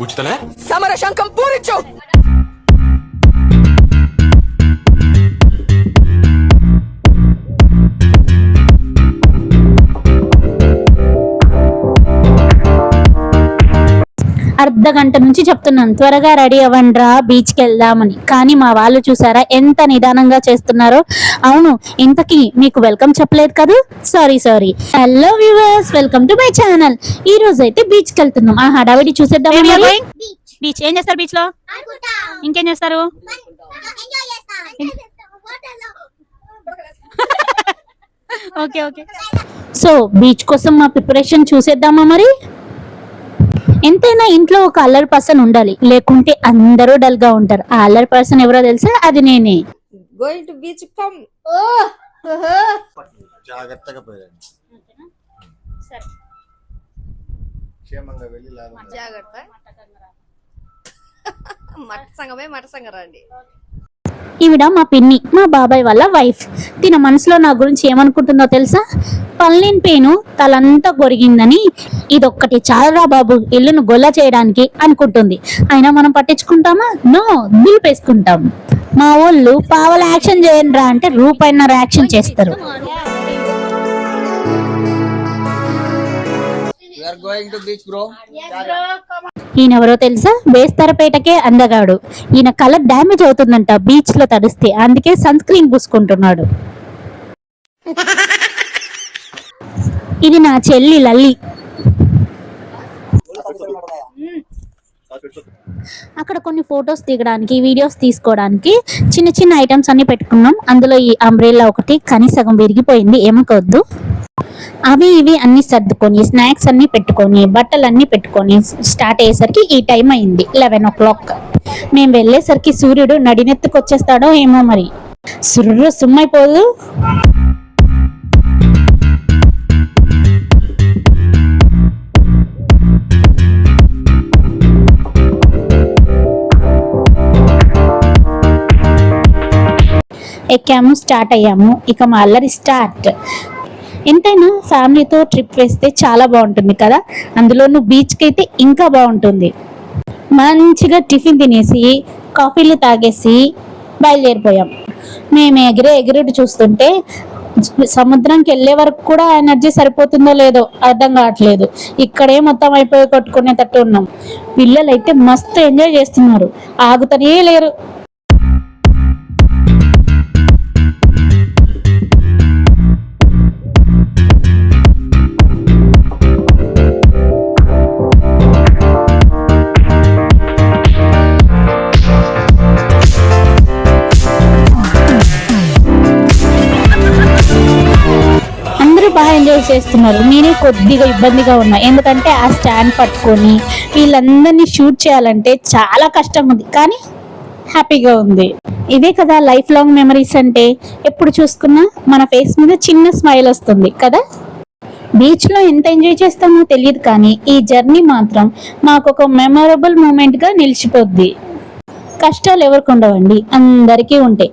ఉచితలే సమర శంఖం పూరించు. అర్ధ గంట నుంచి చెప్తున్నాను త్వరగా రెడీ అవ్వండిరా బీచ్కి వెళ్దామని, కానీ మా వాళ్ళు చూసారా ఎంత నిదానంగా చేస్తున్నారో. అవును, ఇంతకీ మీకు వెల్కమ్ చెప్పలేదు కదా, sorry. Hello viewers, welcome to my channel. ఈ రోజు అయితే బీచ్కి వెళ్తున్నాం. ఆ హడావిడి చూసేద్దాం. బీచ్ ఏం చేస్తారు? బీచ్ లో ఇంకేం చేస్తారు? ఓకే. సో బీచ్ కోసం మా ప్రిపరేషన్ చూసేద్దామా మరి. ఎంతైనా ఇంట్లో ఒక అల్లరి పర్సన్ ఉండాలి, లేకుంటే అందరూ డల్ గా ఉంటారు. ఆ అల్లరి పర్సన్ ఎవరో తెలుసా? అది నేనే. Going to beach come. జాగ్రత్తగా పోయండి. క్షేమంగా వెళ్ళి జాగ్రత్త. మట సంగ రండి. ఈవిడ మా పిన్ని, మా బాబాయ్ వాళ్ళ వైఫ్. తిన మనసులో నా గురించి ఏమనుకుంటుందో తెలుసా? పల్లీని పేను తలంతా గొరిగిందని ఇదొక్కటి చాలరా బాబు ఇల్లును గొల్ల చేయడానికి అనుకుంటుంది. అయినా మనం పట్టించుకుంటామా? నో, దులిపేసుకుంటాం. మా వాళ్ళు పావల యాక్షన్ చేయండిరా అంటే రూపాయిన్నర యాక్షన్ చేస్తారు. ఈయనెవరో తెలుసా? బేస్తరపేటకే అందగాడు. ఈయన కలర్ డ్యామేజ్ అవుతుందంట బీచ్ లో తడిస్తే, అందుకే సన్ స్క్రీన్ పూసుకుంటున్నాడు. ఇది నా చెల్లి లల్లి. అక్కడ కొన్ని ఫొటోస్ దిగడానికి, వీడియోస్ తీసుకోవడానికి చిన్న ఐటమ్స్ అన్ని పెట్టుకున్నాం. అందులో ఈ అంబ్రెల్లా ఒకటి కానీ సగం విరిగిపోయింది, ఏమకొద్దు. అవి ఇవి అన్ని సర్దుకొని స్నాక్స్ అన్ని పెట్టుకొని బట్టలన్నీ పెట్టుకొని స్టార్ట్ అయ్యేసరికి ఈ టైం అయింది 11 o'clock. మేము వెళ్ళేసరికి సూర్యుడు నడినెత్తుకొచ్చేస్తాడో ఏమో మరి. సుర్రు సుమ్మైపోదు. ఎక్కాము, స్టార్ట్ అయ్యాము. ఇక మా అల్లరి స్టార్ట్. ఎంతైనా ఫ్యామిలీతో ట్రిప్ వేస్తే చాలా బాగుంటుంది కదా, అందులోనూ బీచ్కి అయితే ఇంకా బాగుంటుంది. మంచిగా టిఫిన్ తినేసి కాఫీలు తాగేసి బయలుదేరిపోయాం. మేము ఎగిరెడు చూస్తుంటే సముద్రంకి వెళ్ళే వరకు కూడా ఎనర్జీ సరిపోతుందో లేదో అర్థం కావట్లేదు. ఇక్కడే మొత్తం అయిపోయి కొట్టుకునేటట్టు ఉన్నాం. పిల్లలు అయితే మస్తు ఎంజాయ్ చేస్తున్నారు, ఆగుతనే లేరు. బాగా ఎంజాయ్ చేస్తున్నారు. నేనే కొద్దిగా ఇబ్బందిగా ఉన్నా, ఎందుకంటే ఆ స్టాండ్ పట్టుకొని వీళ్ళందరినీ షూట్ చేయాలంటే చాలా కష్టం ఉంది, కానీ హ్యాపీగా ఉంది. ఇవే కదా లైఫ్ లాంగ్ మెమరీస్ అంటే. ఎప్పుడు చూసుకున్నా మన ఫేస్ మీద చిన్న స్మైల్ వస్తుంది కదా. బీచ్ లో ఎంత ఎంజాయ్ చేస్తామో తెలియదు, కానీ ఈ జర్నీ మాత్రం మాకు ఒక మెమొరబుల్ మూమెంట్ గా నిలిచిపోద్ది. కష్టాలు ఎవరికి ఉండవండి, అందరికీ ఉంటాయి.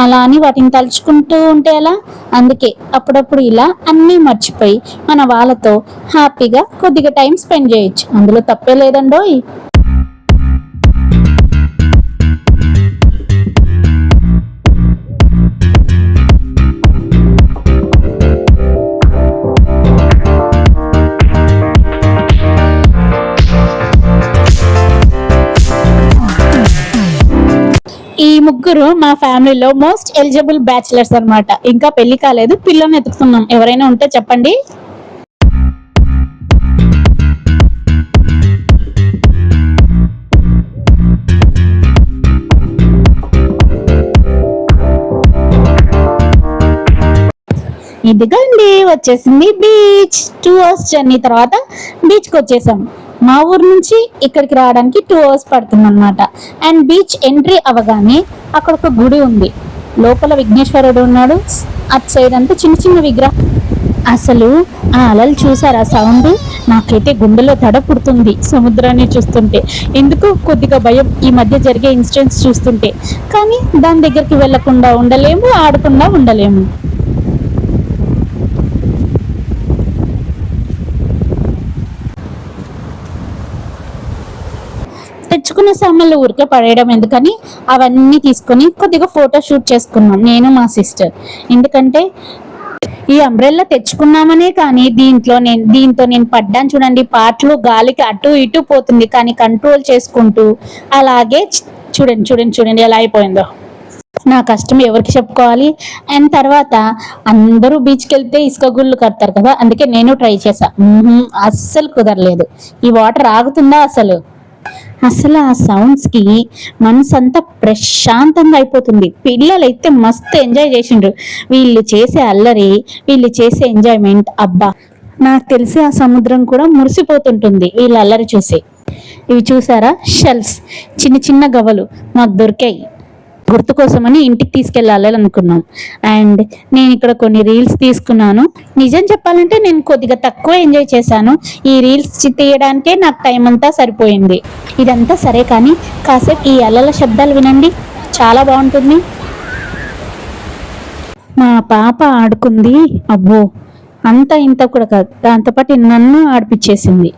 అలా అని వాటిని తలుచుకుంటూ ఉంటే ఎలా? అందుకే అప్పుడప్పుడు ఇలా అన్నీ మర్చిపోయి మన వాళ్ళతో హ్యాపీగా కొద్దిగా టైం స్పెండ్ చేయొచ్చు, అందులో తప్పే లేదండోయ్. ఈ ముగ్గురు మా ఫ్యామిలీలో మోస్ట్ ఎలిజిబుల్ బ్యాచిలర్స్ అన్నమాట. ఇంకా పెళ్లి కాలేదు, పిల్లని ఎత్తుకుతున్నాం. ఎవరైనా ఉంటే చెప్పండి. ఇదిగోండి వచ్చేసింది బీచ్. 2 hours జర్నీ తర్వాత బీచ్కి వచ్చేసాం. మా ఊరు నుంచి ఇక్కడికి రావడానికి 2 hours పడుతుంది అనమాట. అండ్ బీచ్ ఎంట్రీ అవగానే అక్కడ ఒక గుడి ఉంది, లోపల విఘ్నేశ్వరుడు ఉన్నాడు. అటు సైడ్ అంతా చిన్న విగ్రహం. అసలు ఆ అలలు చూసారా సౌండ్? నాకైతే గుండెలో దడ పుడుతుంది సముద్రాన్ని చూస్తుంటే. ఎందుకు కొద్దిగా భయం ఈ మధ్య జరిగే ఇన్సిడెంట్స్ చూస్తుంటే, కానీ దాని దగ్గరికి వెళ్లకుండా ఉండలేము, ఆడకుండా ఉండలేము. తెచ్చుకున్న సామాన్లు ఊరికే పడేయడం ఎందుకని అవన్నీ తీసుకొని కొద్దిగా ఫోటో షూట్ చేసుకున్నాం నేను మా సిస్టర్. ఎందుకంటే ఈ అంబ్రెల్లా తెచ్చుకున్నామనే కానీ దీంతో నేను పడ్డాను చూడండి, పాటలు గాలికి అటు ఇటు పోతుంది, కానీ కంట్రోల్ చేసుకుంటూ అలాగే చూడండి ఎలా అయిపోయిందో. నా కష్టం ఎవరికి చెప్పుకోవాలి. అండ్ తర్వాత అందరూ బీచ్కి వెళ్తే ఇసుక గుళ్ళు కడతారు కదా, అందుకే నేను ట్రై చేశా. అస్సలు కుదరలేదు. ఈ వాటర్ ఆగుతుందా అసలు ఆ సౌండ్స్ కి మనసు అంతా ప్రశాంతంగా అయిపోతుంది. పిల్లలు అయితే మస్తు ఎంజాయ్ చేసిండ్రు. వీళ్ళు చేసే అల్లరి, వీళ్ళు చేసే ఎంజాయ్మెంట్, అబ్బా నాకు తెలిసి ఆ సముద్రం కూడా మురిసిపోతుంటుంది వీళ్ళ అల్లరి చూసి. ఇవి చూసారా, షెల్స్, చిన్న చిన్న గవ్వలు మాకు దొరికాయి. గుర్తు కోసమని ఇంటికి తీసుకెళ్ళాలి అనుకున్నాం. అండ్ నేను ఇక్కడ కొన్ని రీల్స్ తీసుకున్నాను. నిజం చెప్పాలంటే నేను కొద్దిగా తక్కువ ఎంజాయ్ చేశాను. ఈ రీల్స్ తీయడానికే నాకు టైం అంతా సరిపోయింది. ఇదంతా సరే కానీ కాసేపు ఈ అలల శబ్దాలు వినండి, చాలా బాగుంటుంది. మా పాప ఆడుకుంది, అబ్బో అంత ఇంత కూడా కాదు, దాంతోపాటు నన్ను ఆడిపించేసింది.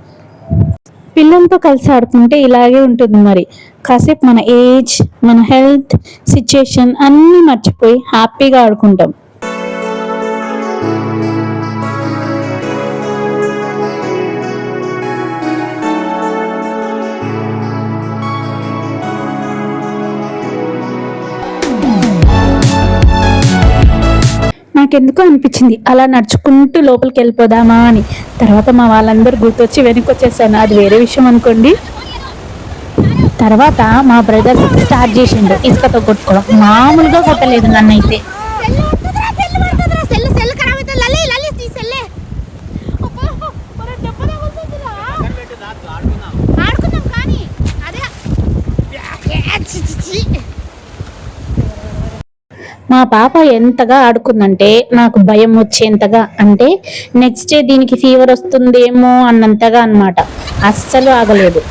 పిల్లలతో కలిసి ఆడుకుంటే ఇలాగే ఉంటుంది మరి. కాసేపు మన ఏజ్, మన హెల్త్ సిచ్యుయేషన్ అన్నీ మర్చిపోయి హ్యాపీగా ఆడుకుంటాం. నాకెందుకో అనిపించింది అలా నడుచుకుంటూ లోపలికి వెళ్ళిపోదామా అని. తర్వాత మా వాళ్ళందరూ గుర్తొచ్చి వెనక్కి వచ్చేసాను, అది వేరే విషయం అనుకోండి. తర్వాత మా బ్రదర్ స్టార్ట్ చేసిండు ఇసుకతో కొట్టుకోవడం. మామూలుగా కొట్టలేదు నన్నైతే. మా పాప ఎంతగా ఆడుకుందంటే నాకు భయం వచ్చేంతగా, అంటే నెక్స్ట్ డే దీనికి ఫీవర్ వస్తుందేమో అన్నంతగా అన్నమాట. అస్సలు ఆగలేదు.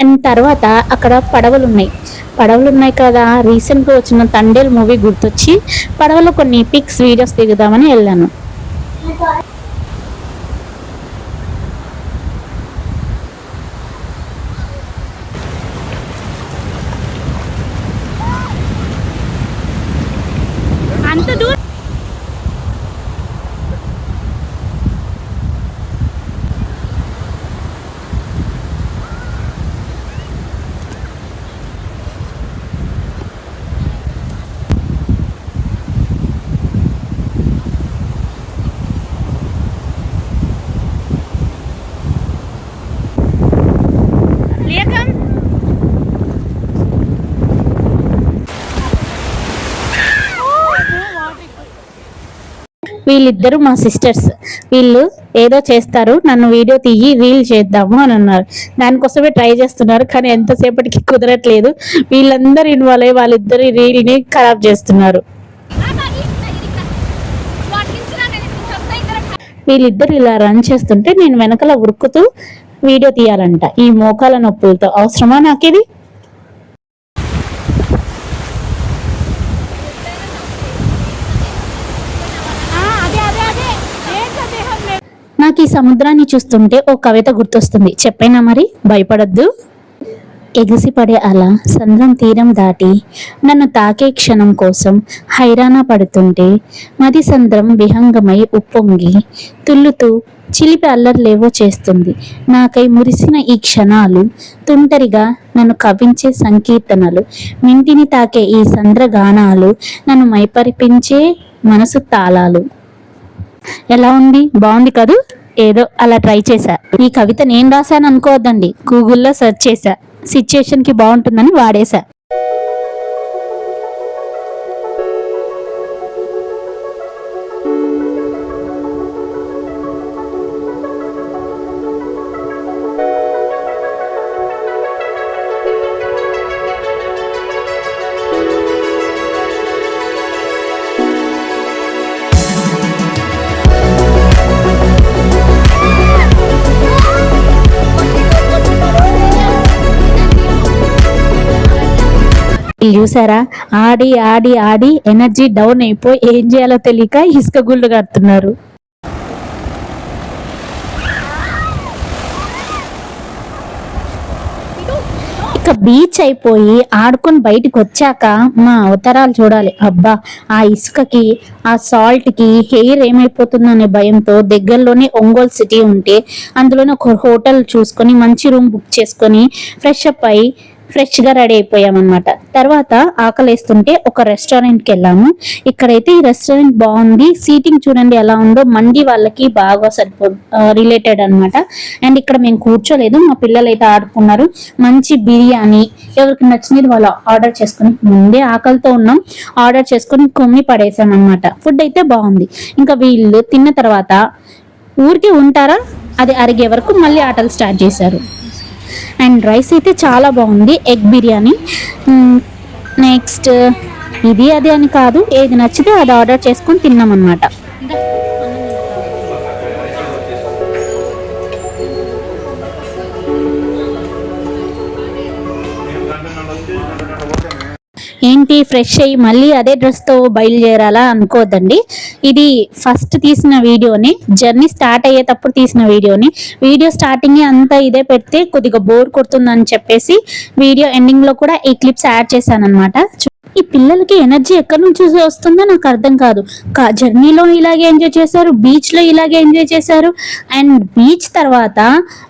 అండ్ తర్వాత అక్కడ పడవలు ఉన్నాయి కదా, రీసెంట్గా వచ్చిన తండేల్ మూవీ గుర్తొచ్చి పడవలో కొన్ని పిక్స్ వీడియోస్ దిగుదామని వెళ్ళాను. అంత దూరం వీళ్ళిద్దరు మా సిస్టర్స్. వీళ్ళు ఏదో చేస్తారు, నన్ను వీడియో తీయి రీల్ చేద్దాము అని అన్నారు. దానికోసమే ట్రై చేస్తున్నారు, కానీ ఎంతసేపటికి కుదరట్లేదు. వీళ్ళందరూ ఇన్వాల్వ్ అయ్యి వాళ్ళిద్దరు రీల్ని ఖరాబ్ చేస్తున్నారు. వీళ్ళిద్దరు ఇలా రన్ చేస్తుంటే నేను వెనకాల ఉరుకుతూ వీడియో తీయాలంట. ఈ మోకాల నొప్పులతో అవసరమా నాకు ఇది? నాకు ఈ సముద్రాన్ని చూస్తుంటే ఓ కవిత గుర్తొస్తుంది, చెప్పైనా మరి, భయపడద్దు. ఎగిసిపడే అల సంద్రం తీరం దాటి నన్ను తాకే క్షణం కోసం హైరాణ పడుతుంటే మది సంద్రం విహంగమై ఉప్పొంగి తుల్లుతూ చిలిపి అల్లర్లేవో చేస్తుంది. నాకై మురిసిన ఈ క్షణాలు తుంటరిగా నన్ను కవించే సంకీర్తనలు, మింటిని తాకే ఈ సంద్రగానాలు, నన్ను మైపరిపించే మనసు తాళాలు. ఎలా ఉంది? బాగుంది కదూ? ఏదో అలా ట్రై చేశా. ఈ కవిత నేను రాశాను అనుకోవద్దండి, గూగుల్లో సెర్చ్ చేశా, సిచ్యుయేషన్ కి బాగుంటుందని వాడేశా. వీళ్ళు చూసారా, ఆడి ఆడి ఆడి ఎనర్జీ డౌన్ అయిపోయి ఏం చేయాలో తెలియక ఇసుక గుళ్ళు కడుతున్నారు. ఇక బీచ్ అయిపోయి ఆడుకొని బయటికి వచ్చాక మా అవతారాలు చూడాలి. అబ్బా, ఆ ఇసుకకి ఆ సాల్ట్ కి హెయిర్ ఏమైపోతుందో అనే భయంతో దగ్గరలోనే ఒంగోలు సిటీ ఉంటే అందులోనే ఒక హోటల్ చూసుకొని మంచి రూమ్ బుక్ చేసుకొని ఫ్రెష్ అప్ అయి ఫ్రెష్గా రెడీ అయిపోయామన్నమాట. తర్వాత ఆకలేస్తుంటే ఒక రెస్టారెంట్కి వెళ్ళాము. ఇక్కడైతే ఈ రెస్టారెంట్ బాగుంది, సీటింగ్ చూడండి ఎలా ఉందో, మండి వాళ్ళకి బాగా రిలేటెడ్ అనమాట. అండ్ ఇక్కడ మేము కూర్చోలేదు, మా పిల్లలు అయితే ఆడుకున్నారు. మంచి బిర్యానీ ఎవరికి నచ్చినది వాళ్ళు ఆర్డర్ చేసుకుని, ముందే ఆకలితో ఉన్నాం, ఆర్డర్ చేసుకుని కొమ్మి పడేసాం అనమాట. ఫుడ్ అయితే బాగుంది. ఇంకా వీళ్ళు తిన్న తర్వాత ఊరికి ఉంటారా, అది అరిగే వరకు మళ్ళీ ఆటలు స్టార్ట్ చేశారు. అండ్ రైస్ అయితే చాలా బాగుంది, ఎగ్ బిర్యానీ. నెక్స్ట్ ఇది అది అని కాదు, ఏది నచ్చితే అది ఆర్డర్ చేసుకొని తిన్నాం అన్నమాట. ఏంటి ఫ్రెష్ అయ్యి మళ్ళీ అదే డ్రెస్తో బయలుదేరాలా అనుకోవద్దండి. ఇది ఫస్ట్ తీసిన వీడియోని, జర్నీ స్టార్ట్ అయ్యేటప్పుడు తీసిన వీడియోని. వీడియో స్టార్టింగ్ అంతా ఇదే పెడితే కొద్దిగా బోర్ కొడుతుందని చెప్పేసి వీడియో ఎండింగ్లో కూడా ఈ క్లిప్స్ యాడ్ చేశాను అనమాట. ఈ పిల్లలకి ఎనర్జీ ఎక్కడి నుంచి వస్తుందో నాకు అర్థం కాదు. జర్నీలో ఇలాగే ఎంజాయ్ చేశారు, బీచ్లో ఇలాగే ఎంజాయ్ చేశారు, అండ్ బీచ్ తర్వాత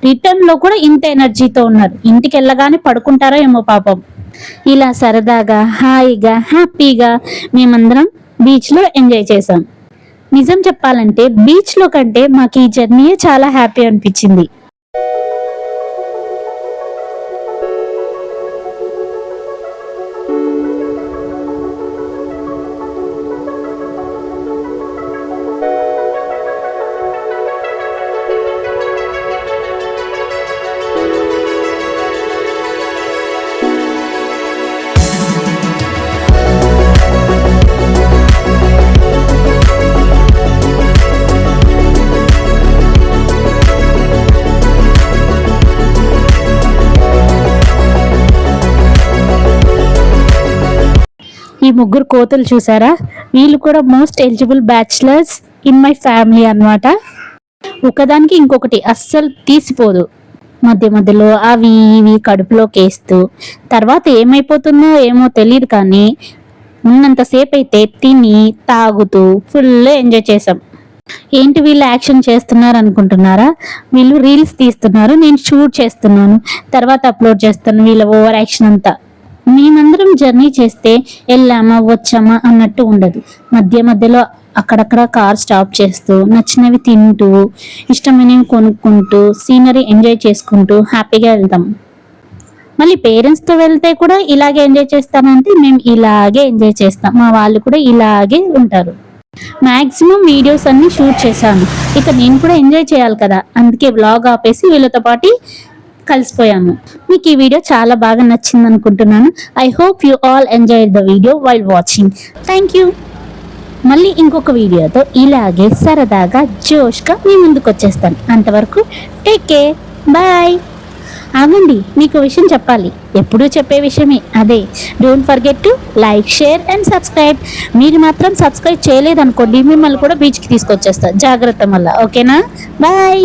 రిటర్న్లో కూడా ఇంత ఎనర్జీతో ఉన్నారు. ఇంటికి వెళ్ళగానే పడుకుంటారో ఏమో పాపం. ఇలా సరదాగా హాయిగా హ్యాపీగా మేమందరం బీచ్లో ఎంజాయ్ చేసాం. నిజం చెప్పాలంటే బీచ్లో కంటే మాకు ఈ జర్నీయే చాలా హ్యాపీ అనిపించింది. ఈ ముగ్గురు కోతులు చూసారా, వీళ్ళు కూడా most eligible bachelors in my family అన్నమాట. ఒకదానికి ఇంకొకటి అస్సలు తీసిపోదు. మధ్య మధ్యలో అవి ఇవి కడుపులోకి వేస్తూ తర్వాత ఏమైపోతుందో ఏమో తెలియదు, కానీ ఉన్నంతసేపు అయితే తిని తాగుతూ ఫుల్ ఎంజాయ్ చేసాం. ఏంటి వీళ్ళు యాక్షన్ చేస్తున్నారు అనుకుంటున్నారా, వీళ్ళు రీల్స్ తీస్తున్నారు, నేను షూట్ చేస్తున్నాను, తర్వాత అప్లోడ్ చేస్తాను. వీళ్ళ ఓవర్ యాక్షన్ అంతా. మేమందరం జర్నీ చేస్తే వెళ్ళామా వచ్చామా అన్నట్టు ఉండదు. మధ్య మధ్యలో అక్కడక్కడ కార్ స్టాప్ చేస్తూ నచ్చినవి తింటూ ఇష్టమైనవి కొనుక్కుంటూ సీనరీ ఎంజాయ్ చేసుకుంటూ హ్యాపీగా వెళ్తాం. మళ్ళీ పేరెంట్స్తో వెళ్తే కూడా ఇలాగే ఎంజాయ్ చేస్తానంటే మేము ఇలాగే ఎంజాయ్ చేస్తాం. మా వాళ్ళు కూడా ఇలాగే ఉంటారు. మ్యాక్సిమం వీడియోస్ అన్ని షూట్ చేశాను. ఇక నేను కూడా ఎంజాయ్ చేయాలి కదా, అందుకే వ్లాగ్ ఆపేసి వీళ్ళతో పాటు కలిసిపోయాము. మీకు ఈ వీడియో చాలా బాగా నచ్చింది అనుకుంటున్నాను. I hope you all enjoy the video while watching. Thank you. మళ్ళీ ఇంకొక వీడియోతో ఇలాగే సరదాగా జోష్గా మీ ముందుకు వచ్చేస్తాను. అంతవరకు టేక్ కేర్, బాయ్. ఆగండి, మీకు విషయం చెప్పాలి, ఎప్పుడూ చెప్పే విషయమే, అదే don't forget to like, share and subscribe. మీరు మాత్రం సబ్స్క్రైబ్ చేయలేదనుకోండి, మిమ్మల్ని కూడా బీచ్కి తీసుకొచ్చేస్తా, జాగ్రత్త మళ్ళా. ఓకేనా, బాయ్.